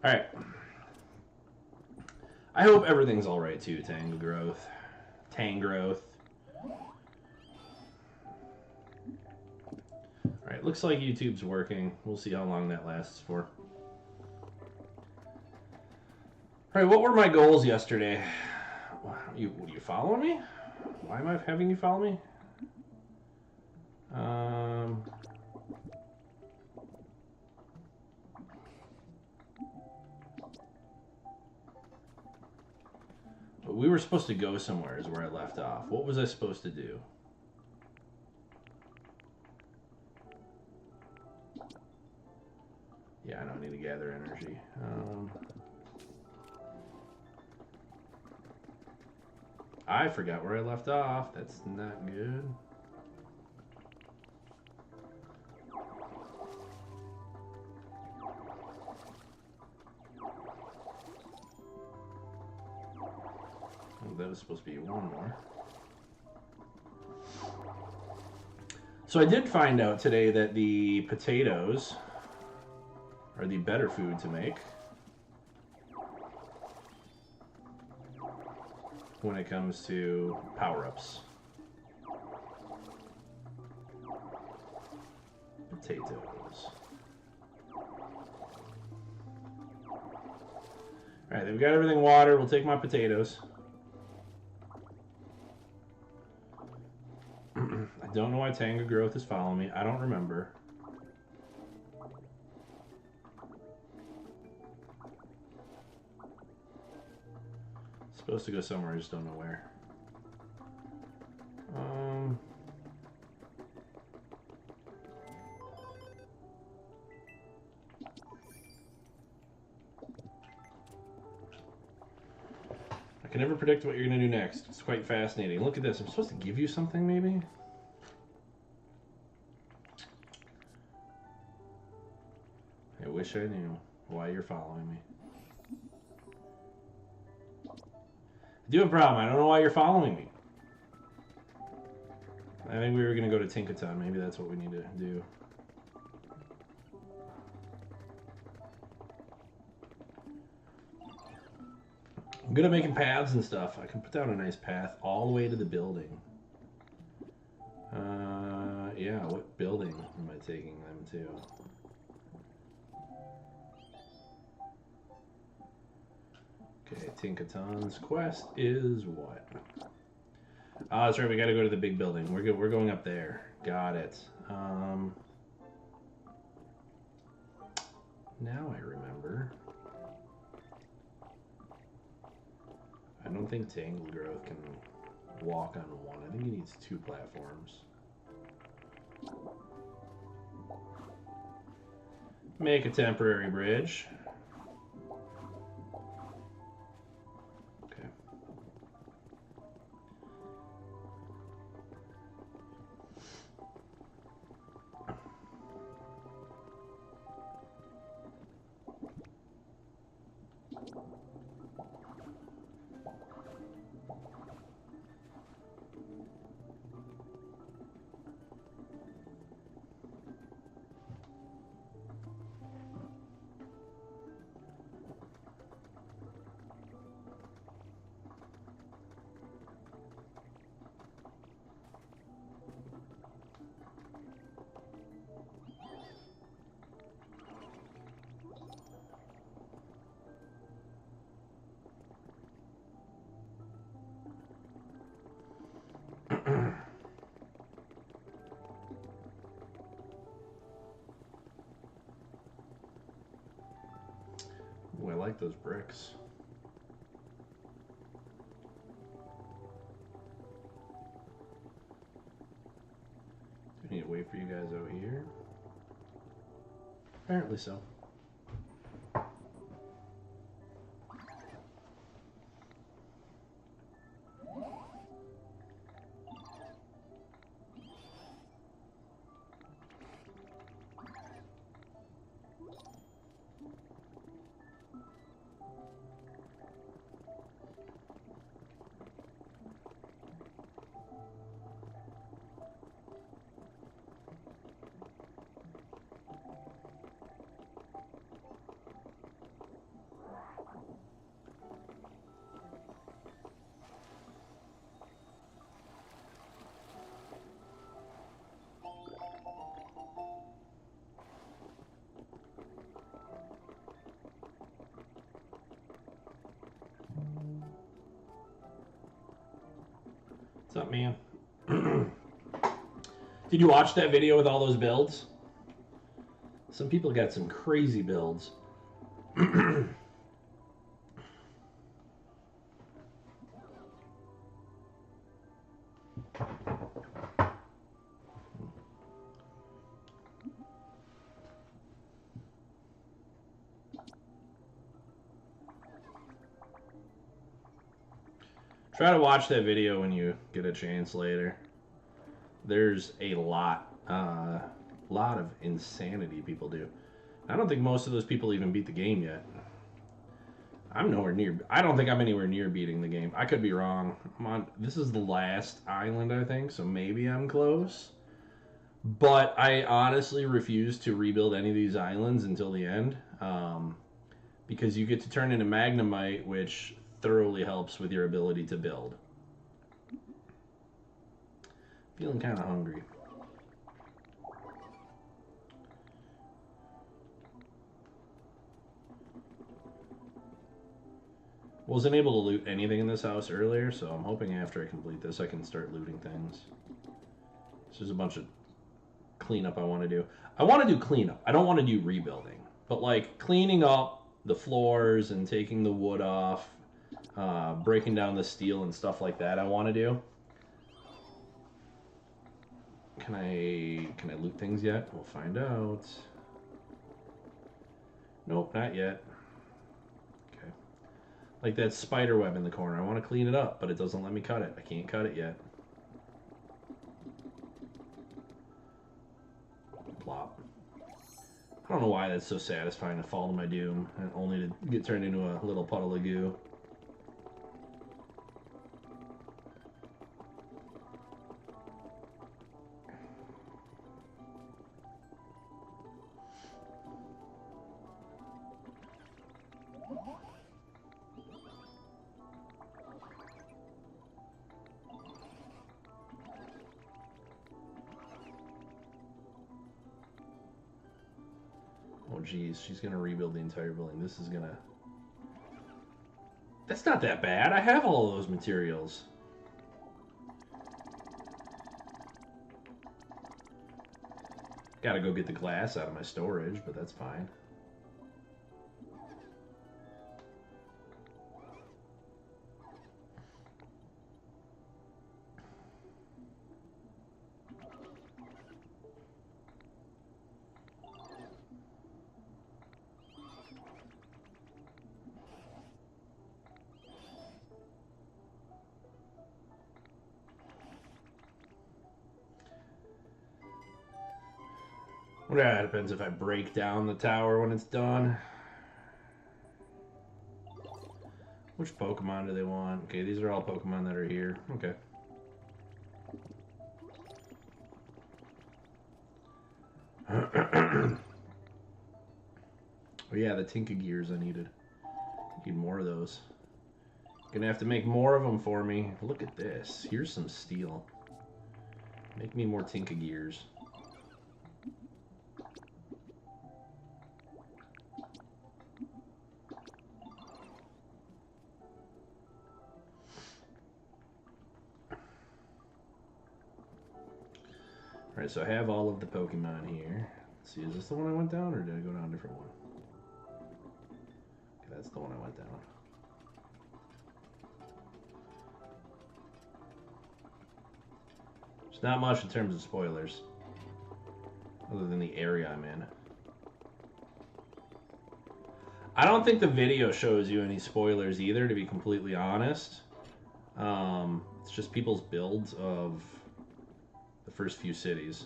All right. I hope everything's all right too. Tang growth. All right. Looks like YouTube's working. We'll see how long that lasts for. All right. What were my goals yesterday? You follow me? Why am I having you follow me? We were supposed to go somewhere is where I left off. What was I supposed to do? Yeah, I don't need to gather energy. I forgot where I left off. That's not good. That was supposed to be one more. So I did find out today that the potatoes are the better food to make when it comes to power-ups. Potatoes. Alright, then we got everything watered. We'll take my potatoes. I don't know why Tango Growth is following me. I don't remember. Supposed to go somewhere, I just don't know where. I can never predict what you're going to do next. It's quite fascinating. Look at this. I'm supposed to give you something, maybe? I wish I knew why you're following me. I do have a problem. I don't know why you're following me. I think we were going to go to Tinkaton. Maybe that's what we need to do. I'm good at making paths and stuff. I can put down a nice path all the way to the building. Yeah, what building am I taking them to? Okay, Tinkaton's quest is what? Ah, that's right. We got to go to the big building. We're going up there. Got it. Now I remember. I don't think Tangled Growth can walk on one. I think he needs 2 platforms. Make a temporary bridge. Ooh, I like those bricks. Do I need to wait for you guys out here? Apparently so. up, man? Did you watch that video with all those builds? Some people got some crazy builds. Try to watch that video when you get a chance later. There's a lot of insanity people do. I don't think most of those people even beat the game yet. I'm nowhere near. I don't think I'm anywhere near beating the game. I could be wrong. This is the last island, I think, so maybe I'm close. But I honestly refuse to rebuild any of these islands until the end, because you get to turn into Magnemite, which thoroughly helps with your ability to build. Feeling kind of hungry. Wasn't able to loot anything in this house earlier, so I'm hoping after I complete this I can start looting things. So there's a bunch of cleanup I want to do. I want to do cleanup. I don't want to do rebuilding. But like cleaning up the floors and taking the wood off, breaking down the steel and stuff like that I want to do. Can I loot things yet? We'll find out. Nope, not yet. Okay. Like that spider web in the corner. I want to clean it up, but it doesn't let me cut it. I can't cut it yet. Plop. I don't know why that's so satisfying to fall to my doom and only to get turned into a little puddle of goo. Oh geez, she's gonna rebuild the entire building. This is gonna... That's not that bad. I have all of those materials. Gotta go get the glass out of my storage, but that's fine. Well, that depends if I break down the tower when it's done. Which Pokemon do they want? Okay, these are all Pokemon that are here. Okay. Oh yeah, the Tinkagears I needed. Need more of those. Gonna have to make more of them for me. Look at this. Here's some steel. Make me more Tinkagears. Alright, so I have all of the Pokemon here. Let's see, is this the one I went down, or did I go down a different one? Okay, that's the one I went down. There's not much in terms of spoilers, other than the area I'm in. I don't think the video shows you any spoilers either, to be completely honest. It's just people's builds of the first few cities.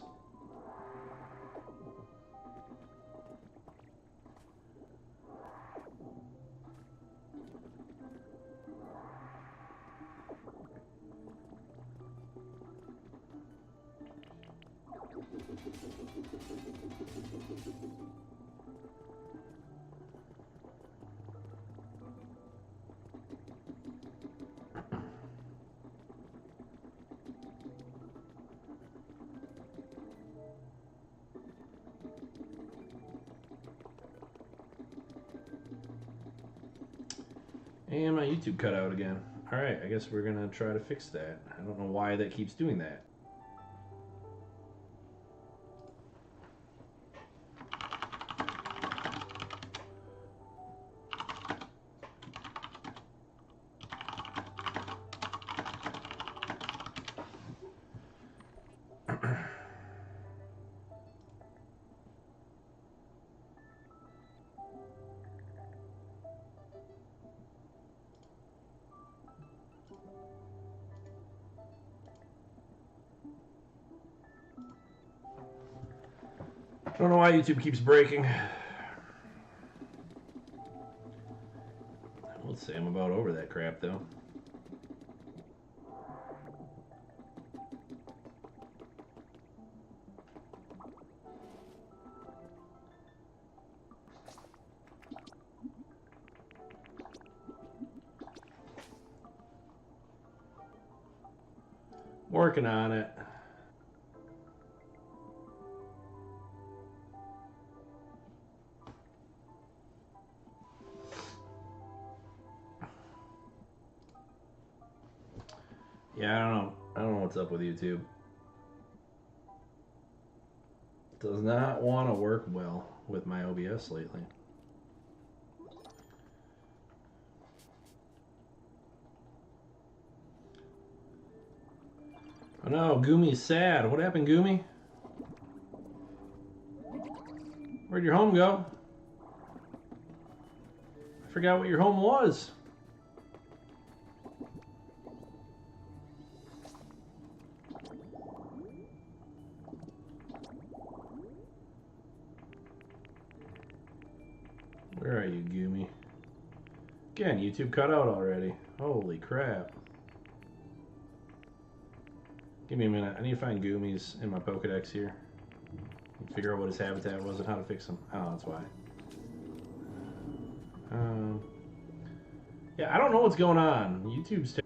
And my YouTube cut out again. Alright, I guess we're gonna try to fix that. I don't know why that keeps doing that. I don't know why YouTube keeps breaking. Let's say I'm about over that crap, though. Working on it. Yeah, I don't know. I don't know what's up with YouTube. Does not want to work well with my OBS lately. Oh no, Gumi's sad. What happened, Gumi? Where'd your home go? I forgot what your home was. Where are you, Gumi? Again, YouTube cut out already. Holy crap. Give me a minute. I need to find Gumi's in my Pokedex here. Figure out what his habitat was and how to fix him. Oh, that's why. Yeah, I don't know what's going on. YouTube's...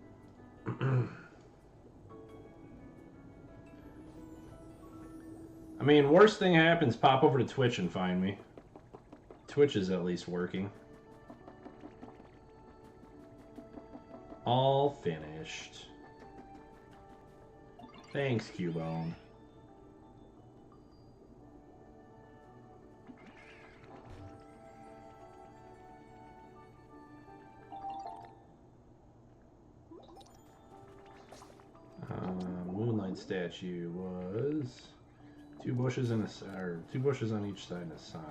I mean, worst thing happens, pop over to Twitch and find me. Twitch is at least working. All finished. Thanks, Cubone. Moonlight statue was 2 bushes and or 2 bushes on each side and a sign.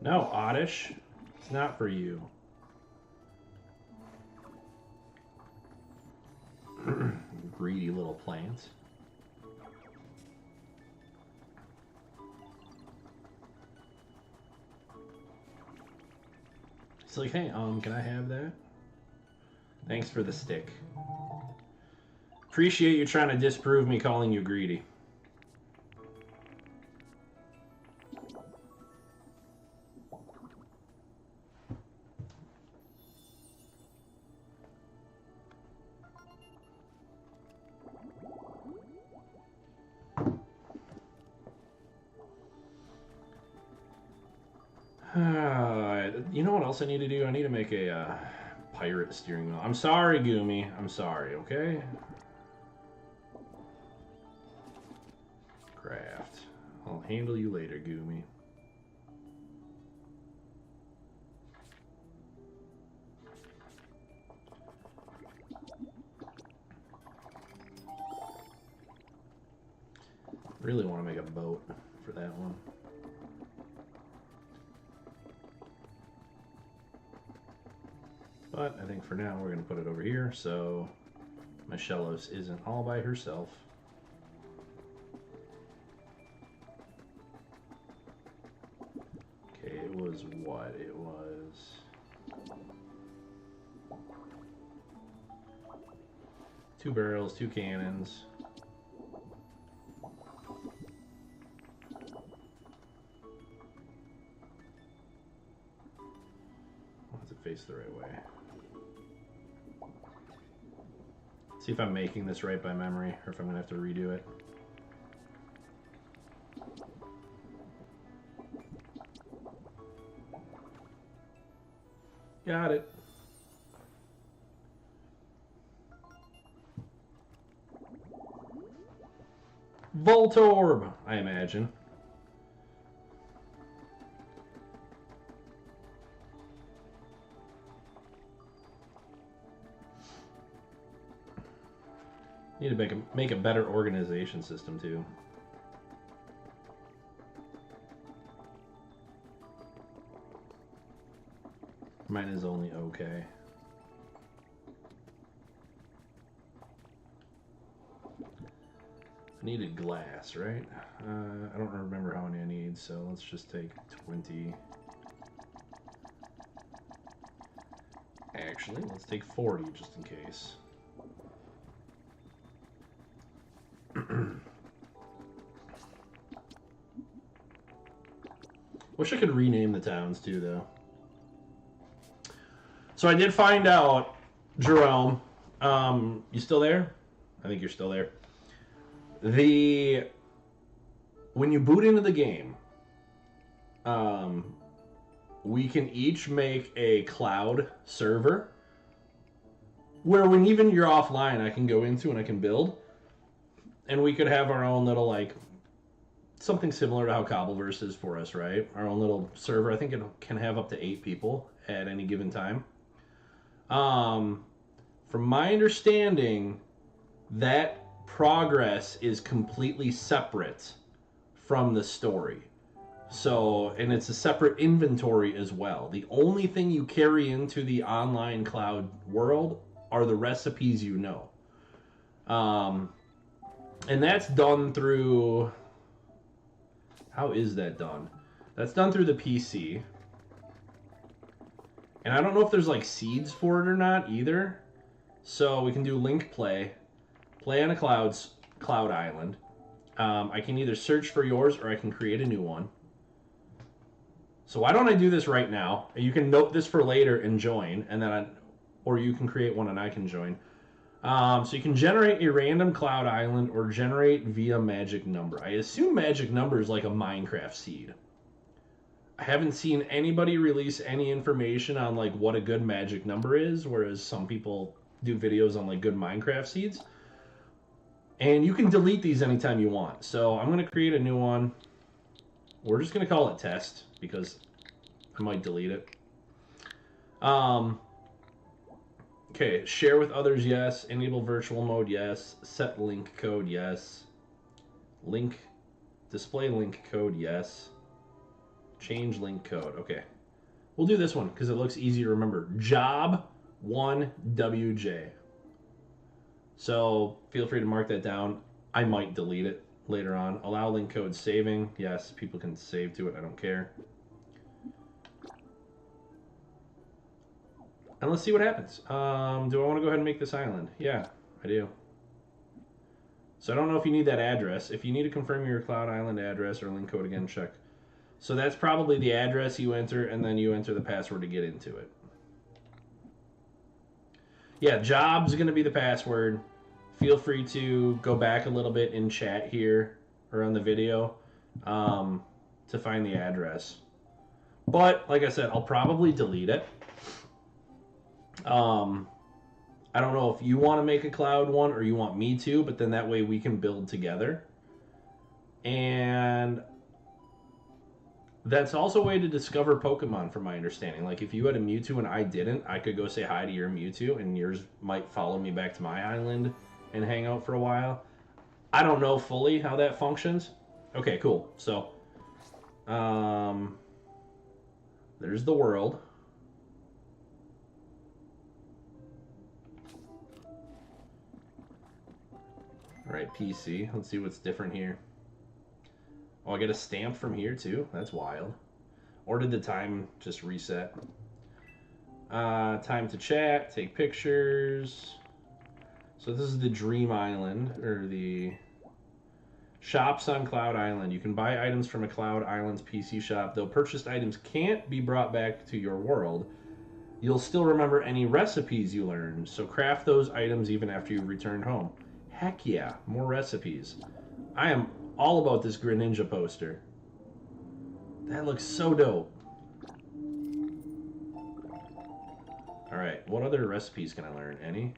No, Oddish. It's not for you. Greedy little plants. It's like, hey, can I have that? Thanks for the stick. Appreciate you trying to disprove me calling you greedy. You know what else I need to do? I need to make a pirate steering wheel. I'm sorry, Gumi. I'm sorry, okay? Craft. I'll handle you later, Gumi. Really want to make a boat for that one. But I think for now we're going to put it over here so Michellos isn't all by herself. Okay, it was what? It was 2 barrels, 2 cannons. Does it face the right way? See if I'm making this right by memory, or if I'm gonna have to redo it. Got it. Voltorb, I imagine. Need to make a better organization system too. Mine is only okay. Needed glass, right? I don't remember how many I need, so let's just take 20. Actually, let's take 40 just in case. Wish I could rename the towns too, though. So I did find out, Jerome, you still there? I think you're still there. When you boot into the game, we can each make a cloud server where when even you're offline, I can go into and I can build, and we could have our own little, like, something similar to how Cobbleverse is for us, right? Our own little server. I think it can have up to 8 people at any given time. From my understanding, that progress is completely separate from the story. So, and it's a separate inventory as well. The only thing you carry into the online cloud world are the recipes you know. And that's done through... How is that done? That's done through the PC. And I don't know if there's like seeds for it or not either. So we can do link play on a cloud island. I can either search for yours or I can create a new one. So why don't I do this right now? You can note this for later and join, and then or you can create one and I can join. So you can generate a random cloud island or generate via magic number. I assume magic number is like a Minecraft seed. I haven't seen anybody release any information on like what a good magic number is, whereas some people do videos on like good Minecraft seeds. And you can delete these anytime you want. So I'm going to create a new one. We're just going to call it test because I might delete it. Okay, share with others, yes. Enable virtual mode, yes. Set link code, yes. Display link code, yes. Change link code, okay. We'll do this one because it looks easy to remember. Job 1WJ. So feel free to mark that down. I might delete it later on. Allow link code saving. Yes, people can save to it. I don't care. And let's see what happens. Do I want to go ahead and make this island? Yeah, I do. So I don't know if you need that address. If you need to confirm your cloud island address or link code again, check. So that's probably the address you enter, and then you enter the password to get into it. Yeah, job's going to be the password. Feel free to go back a little bit in chat here or on the video to find the address. But, like I said, I'll probably delete it. I don't know if you want to make a cloud one or you want me to, but then that way we can build together. And that's also a way to discover Pokemon, from my understanding. Like, if you had a Mewtwo and I didn't, I could go say hi to your Mewtwo, and yours might follow me back to my island and hang out for a while. I don't know fully how that functions. Okay, cool. So, there's the world. All right, PC. Let's see what's different here. Oh, I get a stamp from here too? That's wild. Or did the time just reset? Time to chat, take pictures. So this is the Dream Island, or the shops on Cloud Island. You can buy items from a Cloud Island's PC shop. Though purchased items can't be brought back to your world, you'll still remember any recipes you learned, so craft those items even after you return home. Heck yeah, more recipes. I am all about this Greninja poster. That looks so dope. Alright, what other recipes can I learn? Any?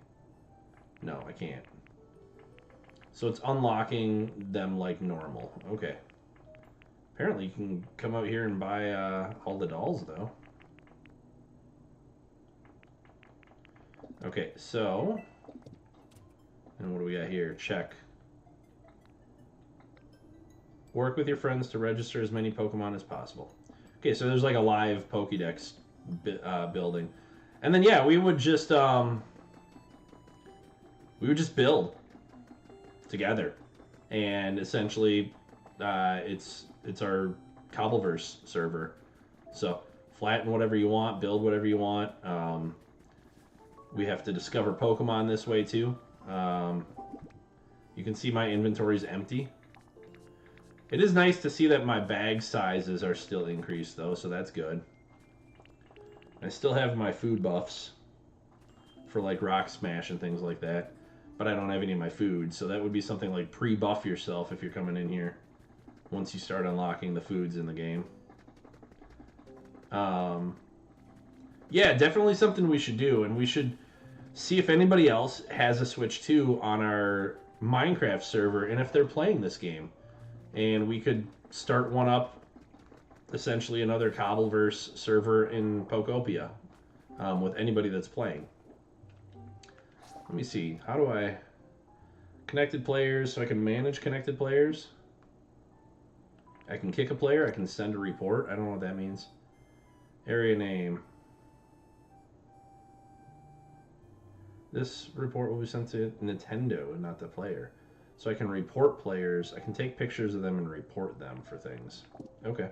No, I can't. So it's unlocking them like normal. Okay. Apparently you can come out here and buy all the dolls, though. Okay, so... And what do we got here? Check. Work with your friends to register as many Pokemon as possible. Okay, so there's like a live Pokédex building. And then, yeah, we would just build together. And essentially, it's our Cobbleverse server. So, flatten whatever you want, build whatever you want. We have to discover Pokemon this way, too. You can see my inventory is empty. It is nice to see that my bag sizes are still increased, though, so that's good. I still have my food buffs for, like, Rock Smash and things like that, but I don't have any of my food, so that would be something like pre-buff yourself if you're coming in here once you start unlocking the foods in the game. Yeah, definitely something we should do, and we should see if anybody else has a Switch 2 on our Minecraft server, and if they're playing this game. And we could start one up, essentially another Cobbleverse server in Pokopia, with anybody that's playing. Let me see, how do I... Connected players, so I can manage connected players. I can kick a player, I can send a report, I don't know what that means. Area name. This report will be sent to Nintendo and not the player. So I can report players. I can take pictures of them and report them for things. Okay.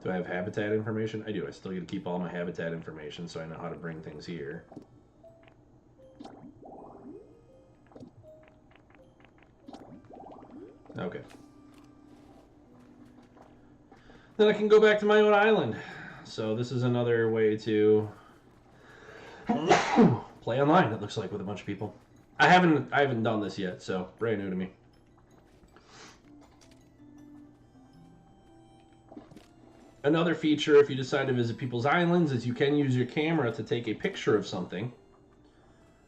Do I have habitat information? I do. I still get to keep all my habitat information so I know how to bring things here. Okay. Then I can go back to my own island. So this is another way to play online, it looks like, with a bunch of people. I haven't done this yet, so brand new to me. Another feature, if you decide to visit people's islands, is you can use your camera to take a picture of something,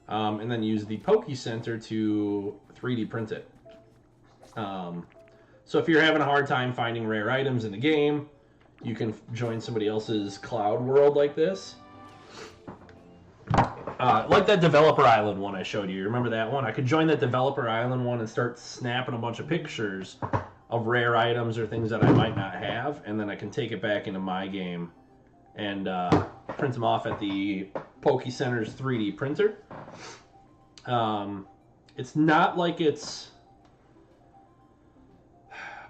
and then use the Poke Center to 3D print it. So if you're having a hard time finding rare items in the game, you can join somebody else's cloud world like this. Like that Developer Island one I showed you. Remember that one? I could join that Developer Island one and start snapping a bunch of pictures of rare items or things that I might not have, and then I can take it back into my game and print them off at the Poke Center's 3D printer. It's not like it's...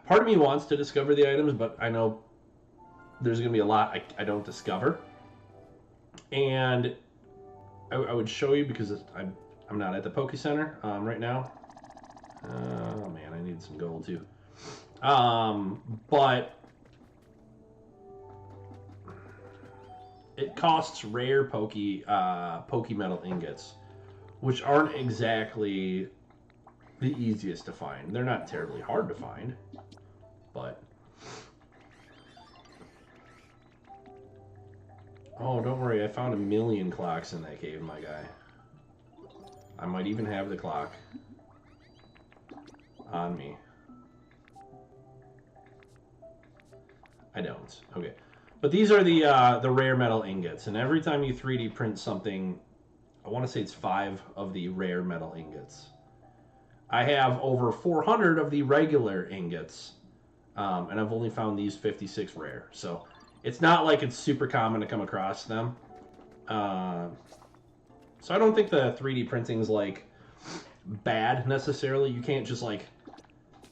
Part of me wants to discover the items, but I know there's going to be a lot I don't discover. And I would show you because I'm not at the Poke Center right now. Oh man, I need some gold too. But it costs rare Poke Metal ingots, which aren't exactly the easiest to find. They're not terribly hard to find, but... Oh, don't worry, I found 1,000,000 clocks in that cave, my guy. I might even have the clock on me. I don't. Okay. But these are the rare metal ingots, and every time you 3D print something, I want to say it's 5 of the rare metal ingots. I have over 400 of the regular ingots, and I've only found these 56 rare. So it's not like it's super common to come across them. So I don't think the 3D printing's like bad necessarily. You can't just like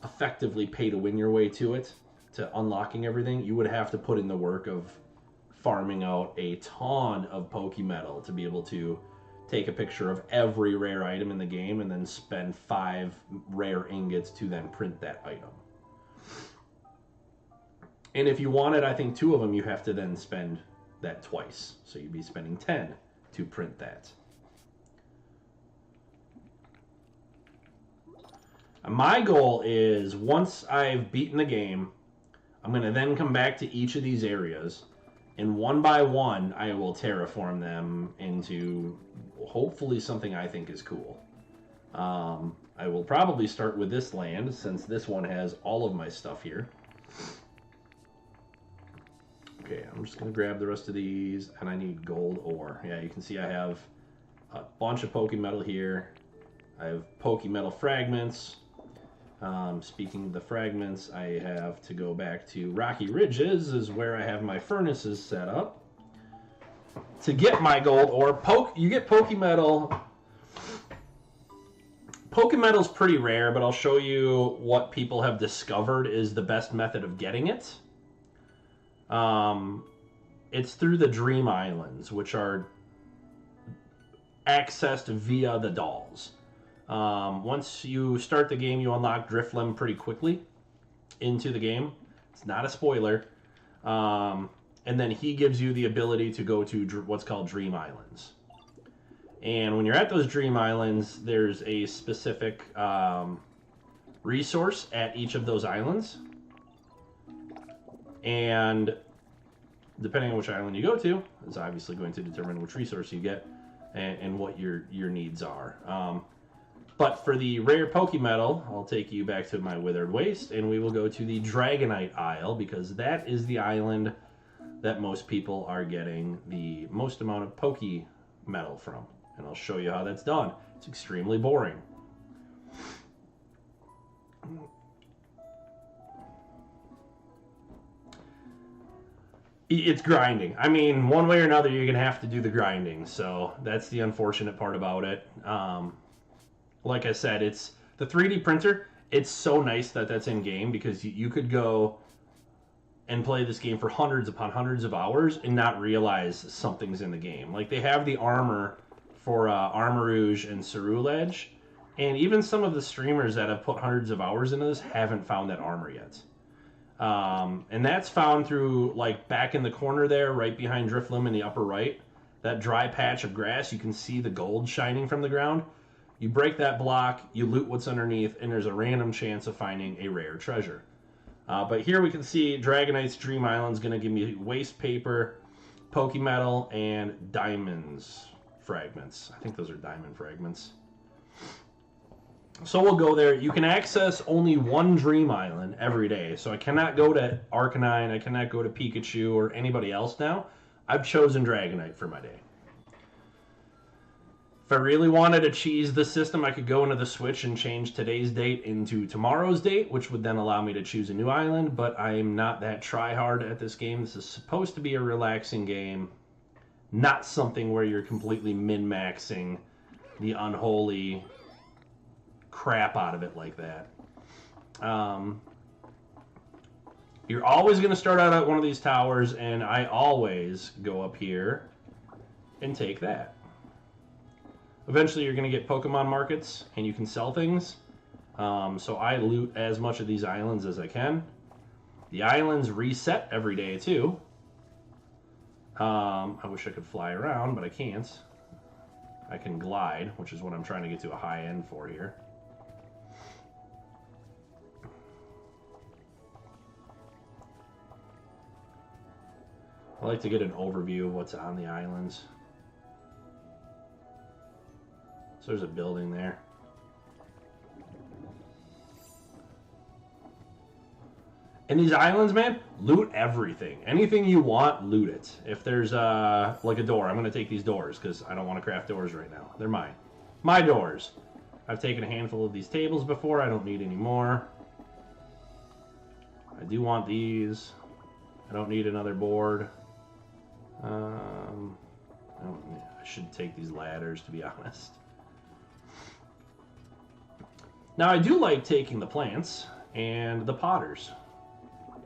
effectively pay to win your way to it, to unlocking everything. You would have to put in the work of farming out a ton of Pokemetal to be able to take a picture of every rare item in the game and then spend 5 rare ingots to then print that item. And if you wanted, I think 2 of them, you have to then spend that twice. So you'd be spending 10 to print that. My goal is, once I've beaten the game, I'm going to then come back to each of these areas, and one by one, I will terraform them into hopefully something I think is cool. I will probably start with this land, since this one has all of my stuff here. Okay, I'm just going to grab the rest of these, and I need gold ore. Yeah, you can see I have a bunch of Pokemetal here. I have Pokemetal fragments. Speaking of the fragments, I have to go back to Rocky Ridges, is where I have my furnaces set up. To get my gold ore, you get Pokemetal. Pokemetal's pretty rare, but I'll show you what people have discovered is the best method of getting it. It's through the Dream Islands, which are accessed via the dolls. Once you start the game, you unlock Drifloon pretty quickly into the game. It's not a spoiler. And then he gives you the ability to go to what's called Dream Islands. And when you're at those Dream Islands, there's a specific resource at each of those islands. And depending on which island you go to, is obviously going to determine which resource you get and what your needs are. But for the rare Pokemetal, I'll take you back to my Withered Waste, and we will go to the Dragonite Isle, because that is the island that most people are getting the most amount of Pokemetal from. And I'll show you how that's done. It's extremely boring. It's grinding. I mean, one way or another, you're going to have to do the grinding. So that's the unfortunate part about it. Like I said, it's the 3D printer. It's so nice that that's in game, because you could go and play this game for hundreds upon hundreds of hours and not realize something's in the game. Like, they have the armor for Armarouge and Ceruledge, and even some of the streamers that have put hundreds of hours into this haven't found that armor yet. And that's found through, like, back in the corner there, right behind Drifloon in the upper right, that dry patch of grass, you can see the gold shining from the ground. You break that block, you loot what's underneath, and there's a random chance of finding a rare treasure. But here we can see Dragonite's Dream Island's going to give me waste paper, Pokemetal, and diamonds fragments. I think those are diamond fragments. So we'll go there. You can access only one Dream Island every day. So I cannot go to Arcanine, I cannot go to Pikachu or anybody else now. I've chosen Dragonite for my day. If I really wanted to cheese the system, I could go into the Switch and change today's date into tomorrow's date, which would then allow me to choose a new island, but I am not that try-hard at this game. This is supposed to be a relaxing game, not something where you're completely min-maxing the unholy crap out of it like that. You're always going to start out at one of these towers, and I always go up here and take that. Eventually, you're going to get Pokemon markets, and you can sell things. So I loot as much of these islands as I can. The islands reset every day, too. I wish I could fly around, but I can't. I can glide, which is what I'm trying to get to a high end for here. I like to get an overview of what's on the islands. So there's a building there. And these islands, man, loot everything. Anything you want, loot it. If there's like a door, I'm going to take these doors because I don't want to craft doors right now. They're mine. My doors. I've taken a handful of these tables before. I don't need any more. I do want these. I don't need another board. I should take these ladders, to be honest. Now, I do like taking the plants and the potters,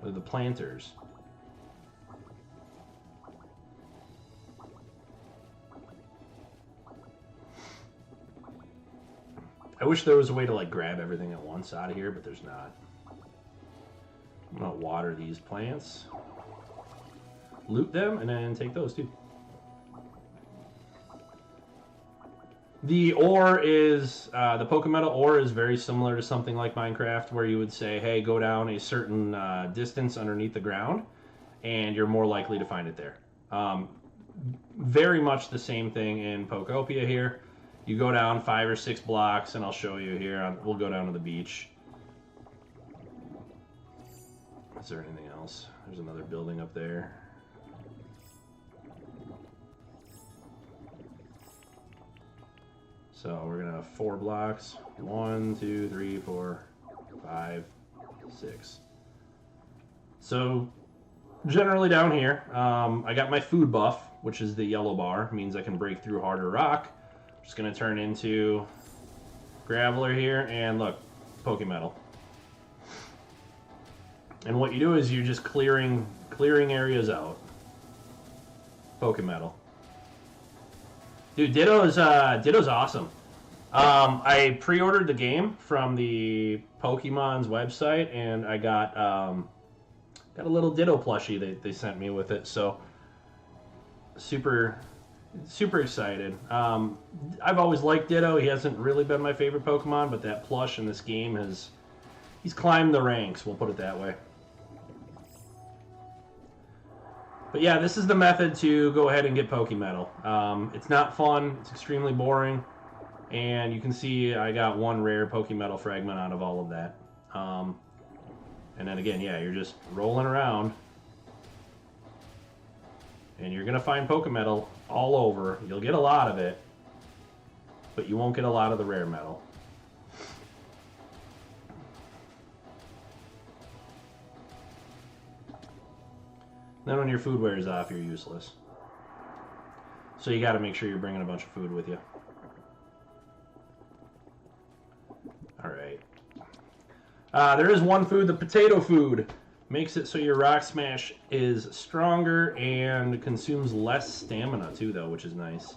or the planters. I wish there was a way to like grab everything at once out of here, but there's not. I'm gonna water these plants, loot them, and then take those too. The ore is, the Pokemetal ore is very similar to something like Minecraft, where you would say, hey, go down a certain distance underneath the ground, and you're more likely to find it there. Very much the same thing in Pokopia here. You go down 5 or 6 blocks, and I'll show you here. We'll go down to the beach. Is there anything else? There's another building up there. So we're gonna have 4 blocks. 1, 2, 3, 4, 5, 6. So generally down here, I got my food buff, which is the yellow bar. It means I can break through harder rock. Just gonna turn into Graveler here, and look, Pokemetal. And what you do is you're just clearing areas out. Pokemetal. Dude, Ditto's awesome. I pre-ordered the game from the Pokemon's website, and I got a little Ditto plushie they sent me with it. So super excited. I've always liked Ditto. He hasn't really been my favorite Pokemon, but that plush in this game he's climbed the ranks. We'll put it that way. But yeah, this is the method to go ahead and get Pokemetal. It's not fun. It's extremely boring. And you can see I got 1 rare Pokemetal fragment out of all of that. And then again, yeah, you're just rolling around. And you're going to find Pokemetal all over. You'll get a lot of it. But you won't get a lot of the rare metal. Then when your food wears off, you're useless. So you got to make sure you're bringing a bunch of food with you. Alright. There is one food, the potato food. Makes it so your Rock Smash is stronger and consumes less stamina too, though, which is nice.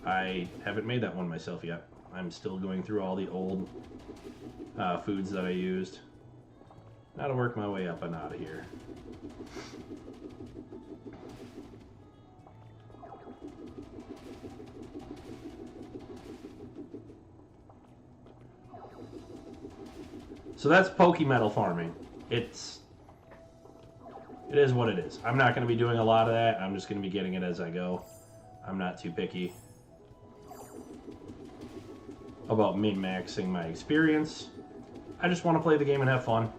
I haven't made that one myself yet. I'm still going through all the old foods that I used. Now to work my way up and out of here. So that's Pokemetal farming. It is what it is. I'm not going to be doing a lot of that. I'm just going to be getting it as I go. I'm not too picky about min-maxing my experience. I just want to play the game and have fun.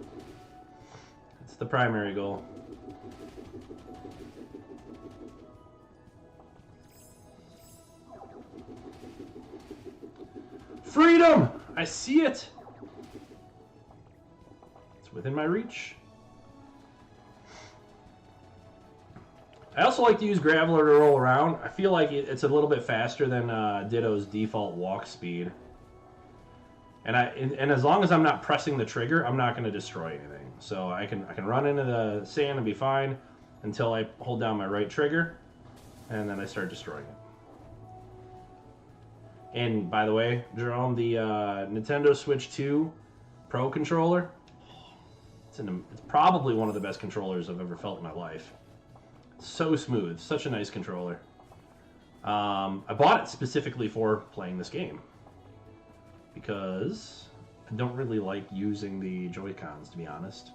It's the primary goal. Freedom! I see it! Within my reach. I also like to use Graveler to roll around. I feel like it's a little bit faster than Ditto's default walk speed. And as long as I'm not pressing the trigger, I'm not going to destroy anything. So I can run into the sand and be fine until I hold down my right trigger, and then I start destroying it. And by the way, Jerome, the Nintendo Switch 2 Pro controller, it's probably one of the best controllers I've ever felt in my life. So smooth, such a nice controller. I bought it specifically for playing this game because I don't really like using the Joy-Cons, to be honest.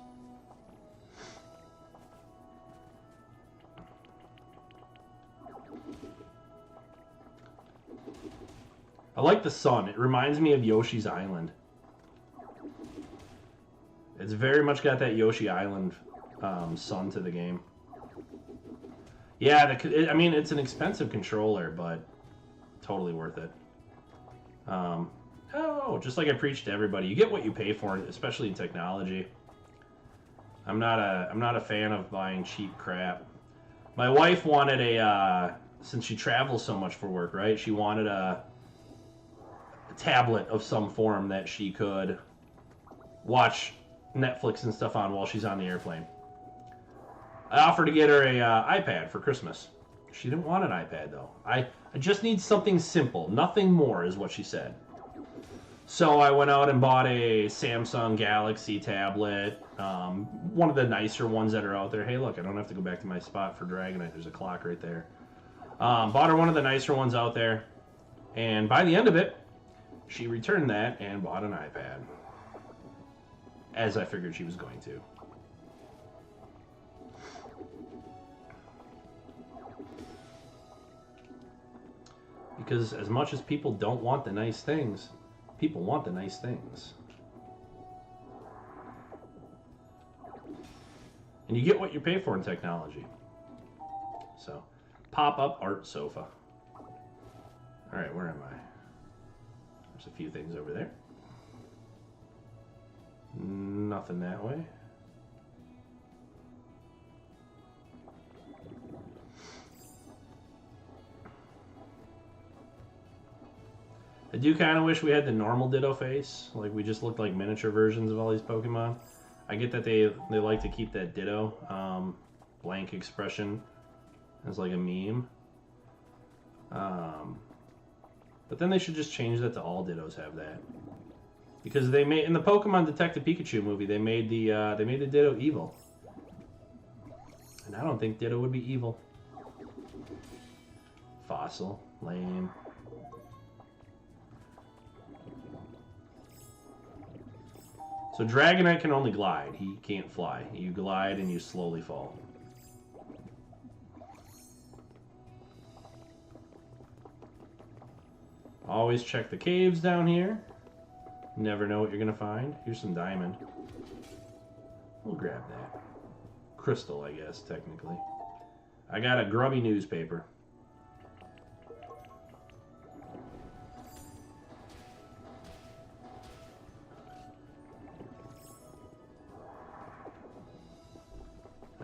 I like the sun. It reminds me of Yoshi's Island. It's very much got that Yoshi Island sun to the game. Yeah, I mean, it's an expensive controller, but totally worth it. Just like I preach to everybody, you get what you pay for, especially in technology. I'm not a fan of buying cheap crap. My wife wanted since she travels so much for work, right? She wanted a tablet of some form that she could watch Netflix and stuff on while she's on the airplane. I offered to get her a iPad for Christmas. She didn't want an iPad though. I just need something simple, nothing more is what she said. So I went out and bought a Samsung Galaxy tablet, one of the nicer ones that are out there. Hey, look, I don't have to go back to my spot for Dragonite. There's a clock right there. Bought her one of the nicer ones out there, and by the end of it, she returned that and bought an iPad, as I figured she was going to. Because as much as people don't want the nice things, people want the nice things. And you get what you pay for in technology. So, pop-up art sofa. Alright, where am I? There's a few things over there. Nothing that way. I do kind of wish we had the normal Ditto face. Like, we just looked like miniature versions of all these Pokemon. I get that they like to keep that Ditto blank expression as like a meme. But then they should just change that to all Dittos have that. Because they made, in the Pokemon Detective Pikachu movie, they made the Ditto evil. And I don't think Ditto would be evil. Fossil. Lame. So Dragonite can only glide. He can't fly. You glide and you slowly fall. Always check the caves down here. Never know what you're going to find. Here's some diamond. We'll grab that. Crystal, I guess, technically. I got a grubby newspaper.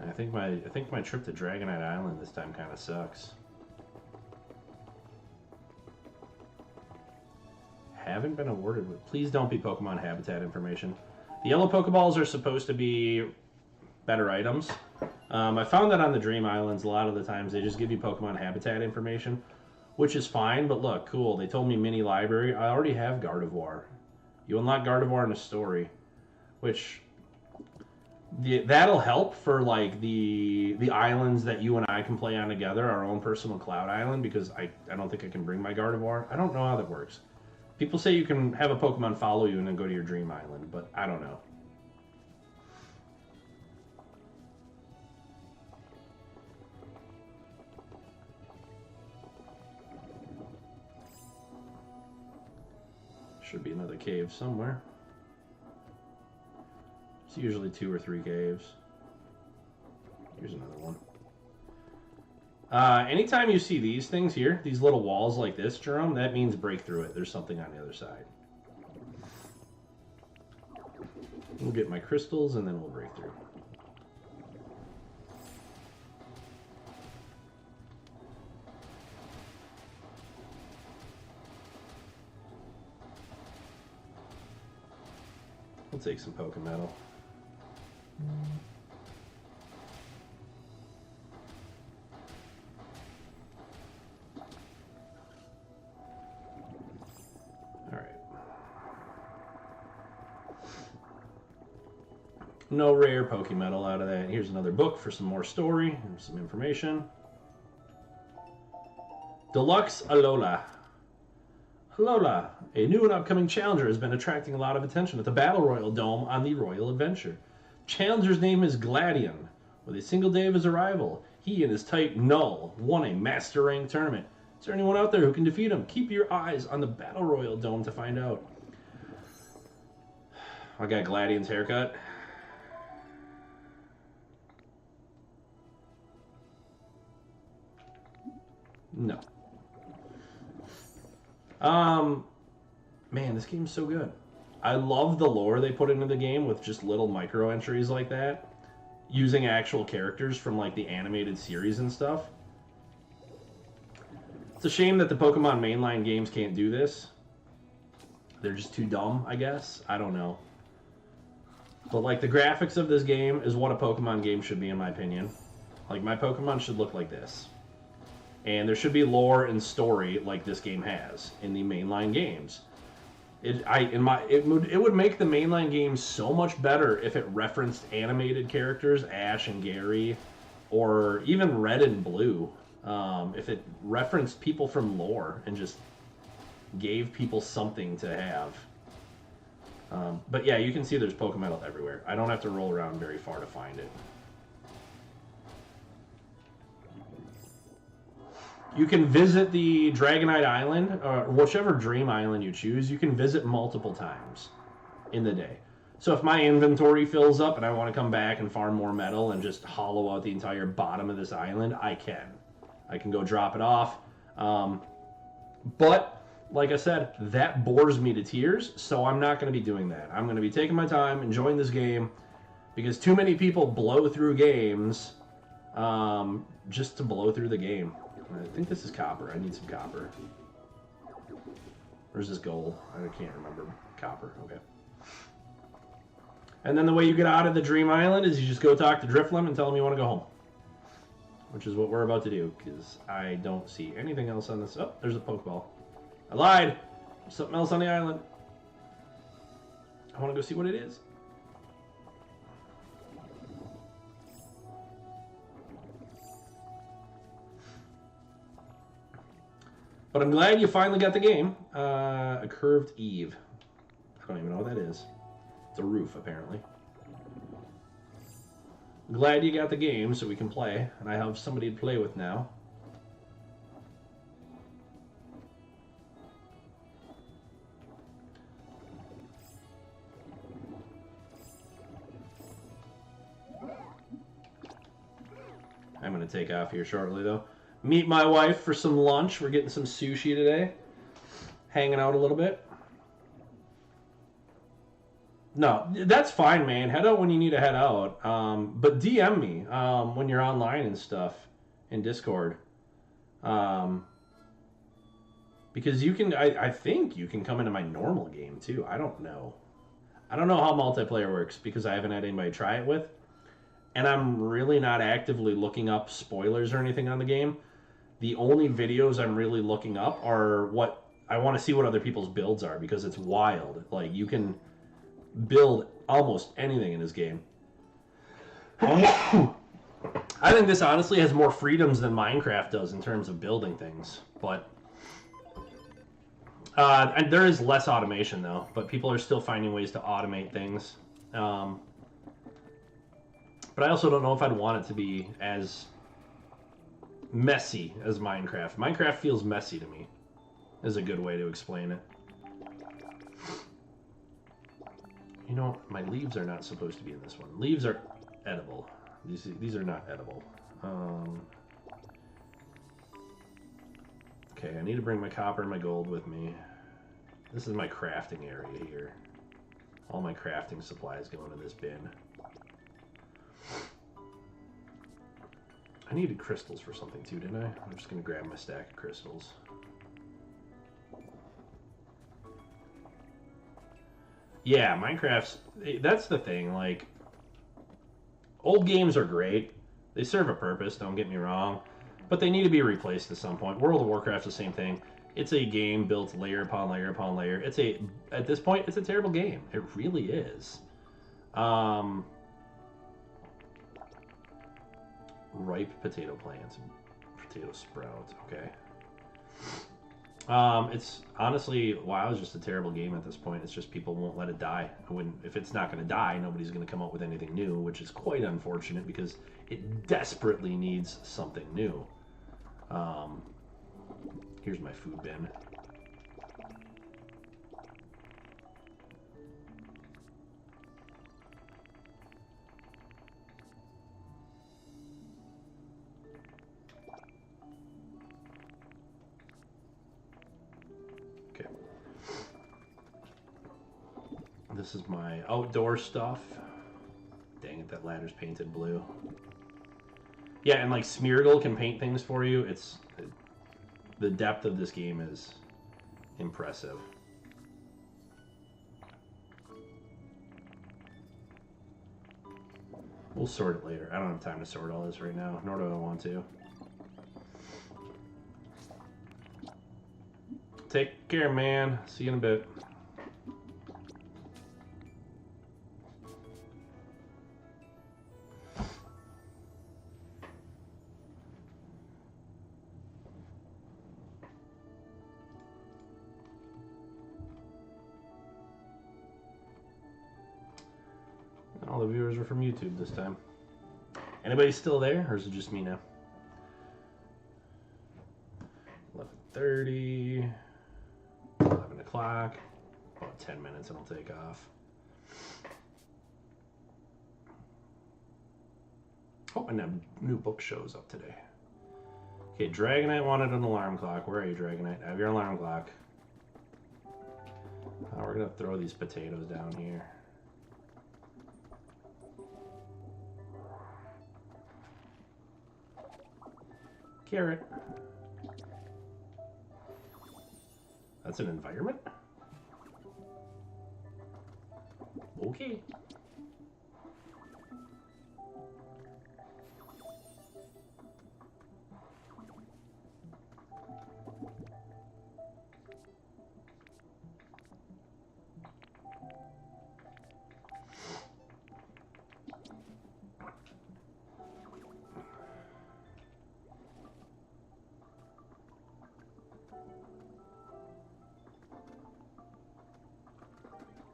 I think my trip to Dragonite Island this time kind of sucks. Haven't been awarded with. Please don't be Pokemon habitat information. The yellow Pokeballs are supposed to be better items. I found that on the Dream Islands, a lot of the times they just give you Pokemon habitat information, which is fine, but look, cool. They told me mini library. I already have Gardevoir. You unlock Gardevoir in a story, which that'll help for like the islands that you and I can play on together, our own personal Cloud Island, because I don't think I can bring my Gardevoir. I don't know how that works. People say you can have a Pokemon follow you and then go to your Dream Island, but I don't know. Should be another cave somewhere. It's usually 2 or 3 caves. Here's another one. Anytime you see these things here, these little walls like this, Jerome, that means break through it. There's something on the other side. We'll get my crystals and then we'll break through. We'll take some Pokemetal. No rare Pokemetal out of that. Here's another book for some more story and some information. Deluxe Alola. Alola, a new and upcoming challenger, has been attracting a lot of attention at the Battle Royal Dome on the Royal Adventure. Challenger's name is Gladion. With a single day of his arrival, he and his type Null won a Master Rank tournament. Is there anyone out there who can defeat him? Keep your eyes on the Battle Royal Dome to find out. I got Gladion's haircut. No. Man, this game's so good. I love the lore they put into the game with just little micro entries like that, using actual characters from like the animated series and stuff. It's a shame that the Pokemon mainline games can't do this. They're just too dumb, I guess. I don't know. But like the graphics of this game is what a Pokemon game should be, in my opinion. Like my Pokemon should look like this. And there should be lore and story like this game has in the mainline games. It would make the mainline game so much better if it referenced animated characters, Ash and Gary, or even Red and Blue. If it referenced people from lore and just gave people something to have. But yeah, you can see there's Pokemetal everywhere. I don't have to roll around very far to find it. You can visit the Dragonite Island, or whichever Dream Island you choose. You can visit multiple times in the day. So if my inventory fills up and I want to come back and farm more metal and just hollow out the entire bottom of this island, I can. I can go drop it off. But, like I said, that bores me to tears, so I'm not going to be doing that. I'm going to be taking my time, enjoying this game, because too many people blow through games just to blow through the game. I think this is copper. I need some copper. Where's this gold? I can't remember. Copper. Okay. And then the way you get out of the Dream Island is you just go talk to Drifloon and tell him you want to go home. Which is what we're about to do, because I don't see anything else on this. Oh, there's a Pokeball. I lied! There's something else on the island. I want to go see what it is. But I'm glad you finally got the game. A Curved Eve. I don't even know what that is. It's a roof, apparently. I'm glad you got the game so we can play. And I have somebody to play with now. I'm going to take off here shortly, though. Meet my wife for some lunch. We're getting some sushi today. Hanging out a little bit. No, that's fine, man. Head out when you need to head out. But DM me when you're online and stuff in Discord. Because you can, I think you can come into my normal game too. I don't know. I don't know how multiplayer works because I haven't had anybody try it with. And I'm really not actively looking up spoilers or anything on the game. The only videos I'm really looking up are what I want to see what other people's builds are because it's wild. Like, you can build almost anything in this game. I think this honestly has more freedoms than Minecraft does in terms of building things. But and there is less automation, though. But people are still finding ways to automate things. But I also don't know if I'd want it to be as messy as Minecraft. Minecraft feels messy to me, is a good way to explain it. You know, my leaves are not supposed to be in this one. Leaves are edible. These are not edible. Okay, I need to bring my copper and my gold with me. This is my crafting area here. All my crafting supplies go into this bin. I needed crystals for something too, didn't I? I'm just going to grab my stack of crystals. Yeah, Minecraft's... That's the thing, like... Old games are great. They serve a purpose, don't get me wrong. But they need to be replaced at some point. World of Warcraft's the same thing. It's a game built layer upon layer upon layer. At this point, it's a terrible game. It really is. Ripe potato plants, potato sprouts. Okay. It's honestly, WoW is just a terrible game at this point. It's just people won't let it die. If it's not going to die, nobody's going to come up with anything new, which is quite unfortunate because it desperately needs something new. Here's my food bin. This is my outdoor stuff. Dang it, that ladder's painted blue. Yeah, and like Smeargle can paint things for you. The depth of this game is impressive. We'll sort it later. I don't have time to sort all this right now, nor do I want to. Take care, man. See you in a bit. the viewers are from YouTube this time. Anybody still there, or is it just me now? 11:30, 11 o'clock. About 10 minutes and I'll take off. Oh, and a new book shows up today. Okay, Dragonite wanted an alarm clock. Where are you, Dragonite? I have your alarm clock. We're gonna throw these potatoes down here. Carrot. That's an environment? Okay.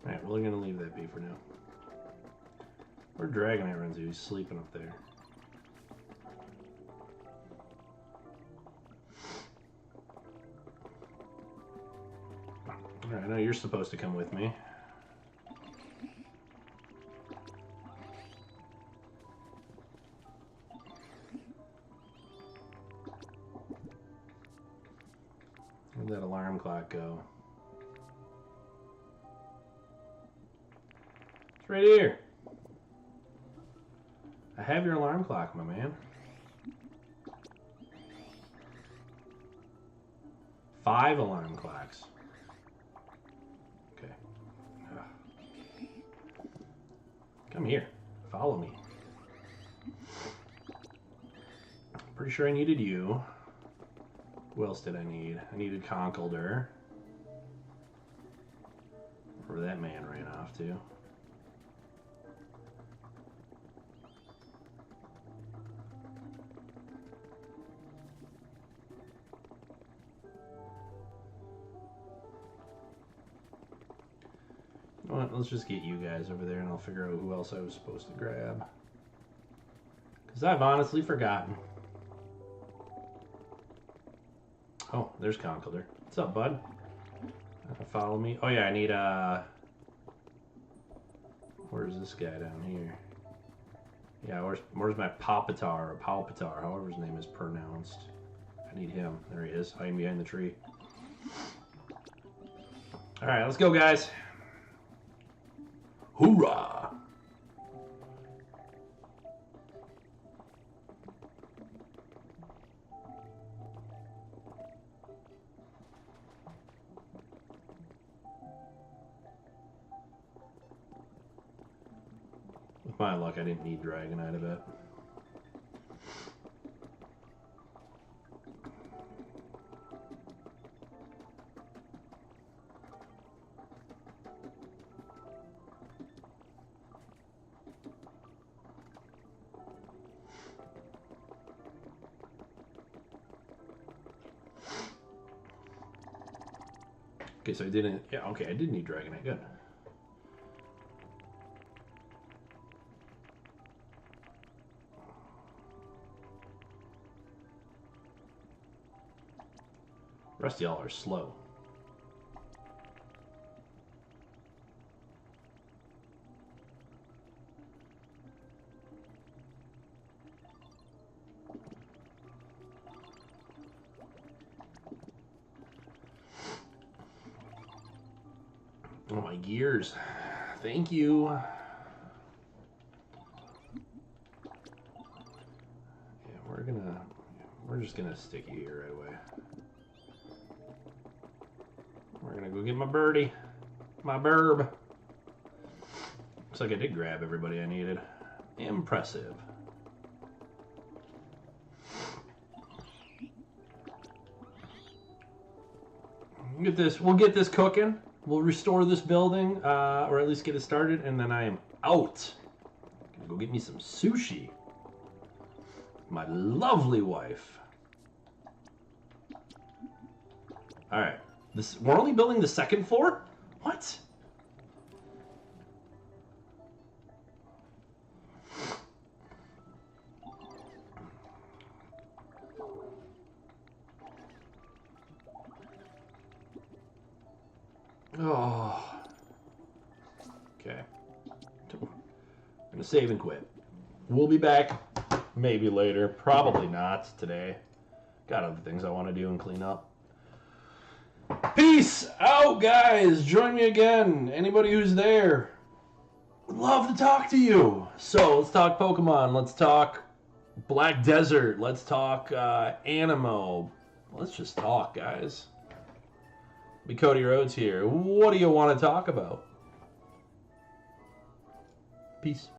Alright, we're gonna leave that be for now. Where'd Dragonite run to? He's sleeping up there. Alright, I know you're supposed to come with me. Where'd that alarm clock go? It's right here. I have your alarm clock, my man. 5 alarm clocks. Okay. Come here. Follow me. Pretty sure I needed you. Who else did I need? I needed Conkeldurr. Where that man ran off to. You know what? Let's just get you guys over there and I'll figure out who else I was supposed to grab. Because I've honestly forgotten. Oh, there's Conkeldurr. What's up, bud? Follow me. Oh yeah, I need where's this guy down here? Yeah, where's my Palpitar or Palpitar, however his name is pronounced. I need him. There he is, hiding behind the tree. Alright, let's go, guys. Hoorah! With my luck, I didn't need Dragonite, I bet. Okay, so I didn't... Yeah, okay, I did need Dragonite. Good. The rest of y'all are slow. Oh, my gears. Thank you. Yeah, we're just gonna stick you here right away. We're gonna go get my birdie. My burb. Looks like I did grab everybody I needed. Impressive. We'll get this cooking. We'll restore this building, or at least get it started, and then I am out. Gonna go get me some sushi. My lovely wife. All right, we're only building the second floor? What? Oh. Okay. I'm gonna save and quit. We'll be back maybe later. Probably not today. Got other things I want to do and clean up. Peace out, guys. Join me again. Anybody who's there. Would love to talk to you. So let's talk Pokemon. Let's talk Black Desert. Let's talk Animo. Let's just talk, guys. Be Cody Rhodes here. What do you want to talk about? Peace.